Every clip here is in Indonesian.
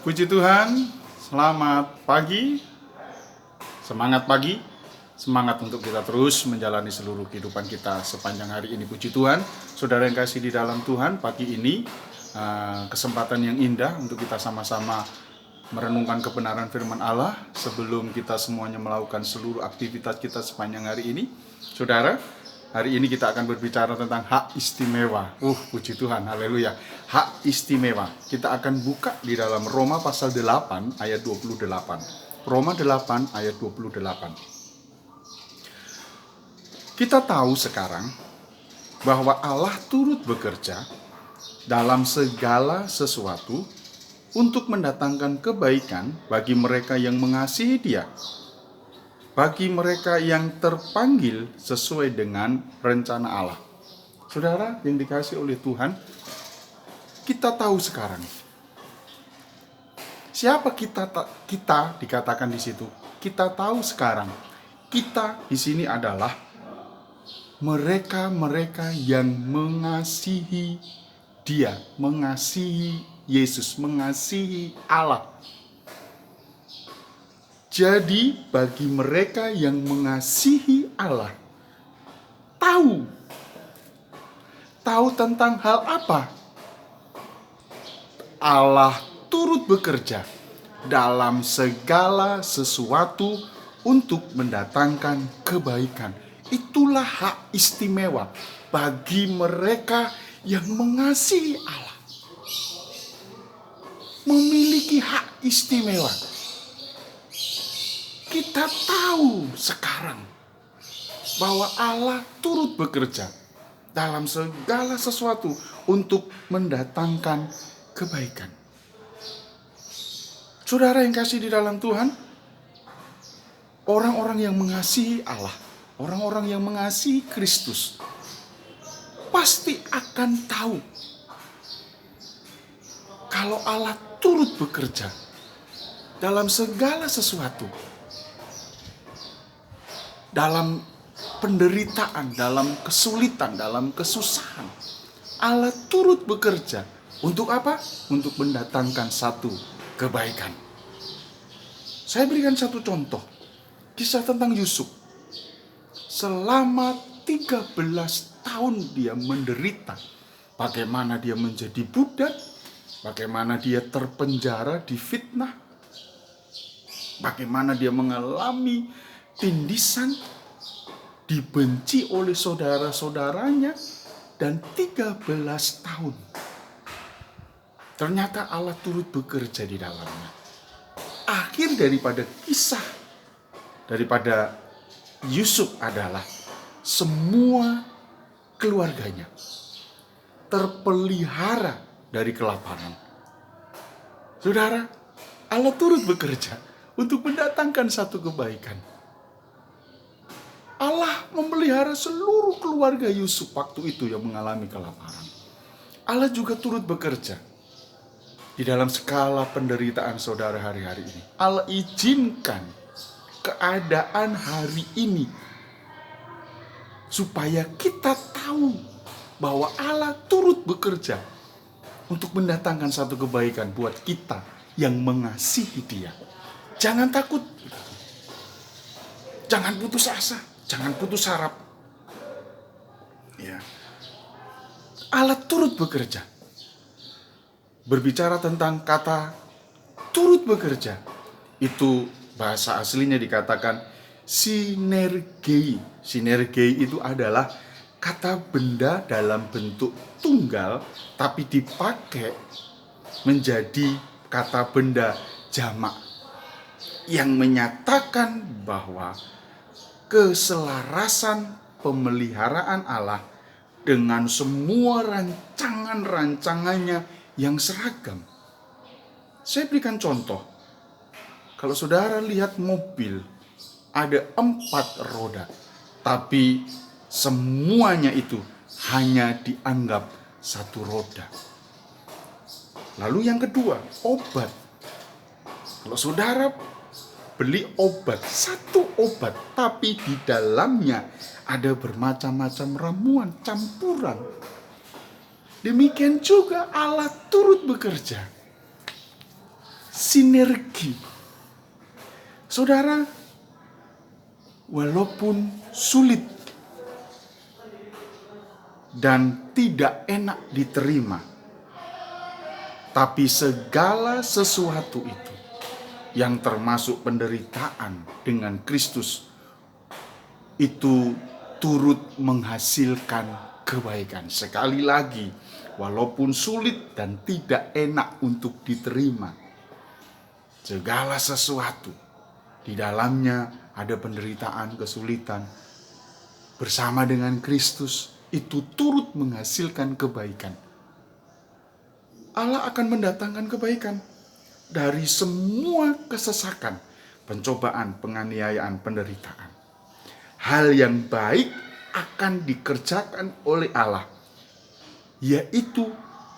Puji Tuhan, selamat pagi, semangat untuk kita terus menjalani seluruh kehidupan kita sepanjang hari ini. Puji Tuhan, saudara yang kasih di dalam Tuhan, pagi ini kesempatan yang indah untuk kita sama-sama merenungkan kebenaran firman Allah sebelum kita semuanya melakukan seluruh aktivitas kita sepanjang hari ini. Saudara, hari ini kita akan berbicara tentang hak istimewa. Puji Tuhan, haleluya. Hak istimewa. Kita akan buka di dalam Roma pasal 8 ayat 28. Roma 8 ayat 28. Kita tahu sekarang bahwa Allah turut bekerja dalam segala sesuatu untuk mendatangkan kebaikan bagi mereka yang mengasihi Dia, bagi mereka yang terpanggil sesuai dengan rencana Allah. Saudara yang dikasihi oleh Tuhan, kita tahu sekarang siapa kita dikatakan di situ. Kita tahu sekarang kita di sini adalah mereka yang mengasihi Dia, mengasihi Yesus, mengasihi Allah. Jadi bagi mereka yang mengasihi Allah, tahu tentang hal apa? Allah turut bekerja dalam segala sesuatu untuk mendatangkan kebaikan. Itulah hak istimewa bagi mereka yang mengasihi Allah. Memiliki hak istimewa. Kita tahu sekarang bahwa Allah turut bekerja dalam segala sesuatu untuk mendatangkan kebaikan. Saudara yang kasih di dalam Tuhan, orang-orang yang mengasihi Allah, orang-orang yang mengasihi Kristus, pasti akan tahu kalau Allah turut bekerja dalam segala sesuatu, dalam penderitaan, dalam kesulitan, dalam kesusahan. Allah turut bekerja untuk apa? Untuk mendatangkan satu kebaikan. Saya berikan satu contoh, kisah tentang Yusuf. Selama 13 tahun dia menderita. Bagaimana dia menjadi budak, bagaimana dia terpenjara, difitnah, bagaimana dia mengalami tindisan, dibenci oleh saudara-saudaranya, dan 13 tahun. Ternyata Allah turut bekerja di dalamnya. Akhir daripada kisah daripada Yusuf adalah semua keluarganya terpelihara dari kelaparan. Saudara, Allah turut bekerja untuk mendatangkan satu kebaikan. Allah memelihara seluruh keluarga Yusuf waktu itu yang mengalami kelaparan. Allah juga turut bekerja di dalam skala penderitaan saudara hari-hari ini. Allah izinkan keadaan hari ini supaya kita tahu bahwa Allah turut bekerja untuk mendatangkan satu kebaikan buat kita yang mengasihi Dia. Jangan takut, jangan putus asa, jangan putus harap. Ya. Allah turut bekerja. Berbicara tentang kata turut bekerja, itu bahasa aslinya dikatakan sinergei. Sinergei itu adalah kata benda dalam bentuk tunggal tapi dipakai menjadi kata benda jamak yang menyatakan bahwa keselarasan pemeliharaan Allah dengan semua rancangan-rancangannya yang seragam. Saya berikan contoh. Kalau saudara lihat mobil, ada 4 roda, tapi semuanya itu hanya dianggap 1 roda. Lalu yang kedua, obat. Kalau saudara beli obat, 1 obat, tapi di dalamnya ada bermacam-macam ramuan, campuran. Demikian juga Allah turut bekerja sinergi. Saudara, walaupun sulit dan tidak enak diterima, tapi segala sesuatu itu yang termasuk penderitaan dengan Kristus itu turut menghasilkan kebaikan. Sekali lagi, walaupun sulit dan tidak enak untuk diterima, segala sesuatu di dalamnya ada penderitaan, kesulitan, bersama dengan Kristus itu turut menghasilkan kebaikan. Allah akan mendatangkan kebaikan dari semua kesesakan, pencobaan, penganiayaan, penderitaan. Hal yang baik akan dikerjakan oleh Allah, yaitu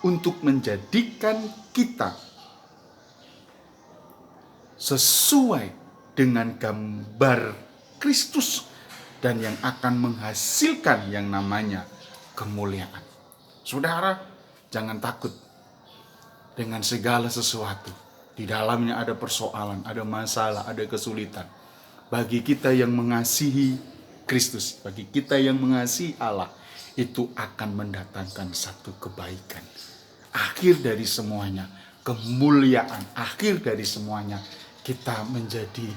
untuk menjadikan kita sesuai dengan gambar Kristus dan yang akan menghasilkan yang namanya kemuliaan. Saudara, jangan takut dengan segala sesuatu. Di dalamnya ada persoalan, ada masalah, ada kesulitan. Bagi kita yang mengasihi Kristus, bagi kita yang mengasihi Allah, itu akan mendatangkan satu kebaikan. Akhir dari semuanya, kemuliaan. Akhir dari semuanya, kita menjadi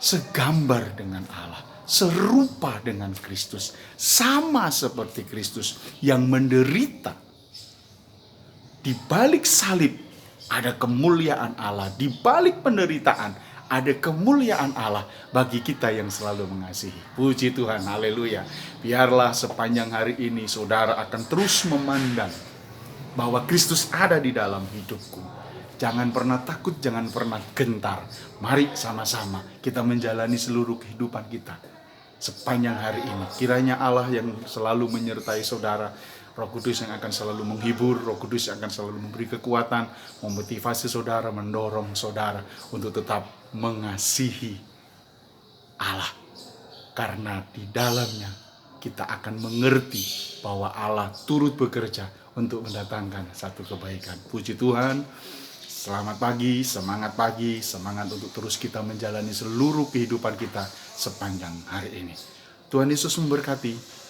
segambar dengan Allah, serupa dengan Kristus, sama seperti Kristus yang menderita. Di balik salib ada kemuliaan Allah, di balik penderitaan ada kemuliaan Allah bagi kita yang selalu mengasihi. Puji Tuhan, haleluya. Biarlah sepanjang hari ini saudara akan terus memandang bahwa Kristus ada di dalam hidupku. Jangan pernah takut, jangan pernah gentar. Mari sama-sama kita menjalani seluruh kehidupan kita sepanjang hari ini. Kiranya Allah yang selalu menyertai saudara, Roh Kudus yang akan selalu menghibur, Roh Kudus yang akan selalu memberi kekuatan, memotivasi saudara, mendorong saudara untuk tetap mengasihi Allah. Karena di dalamnya kita akan mengerti bahwa Allah turut bekerja untuk mendatangkan satu kebaikan. Puji Tuhan. Selamat pagi, semangat untuk terus kita menjalani seluruh kehidupan kita sepanjang hari ini. Tuhan Yesus memberkati.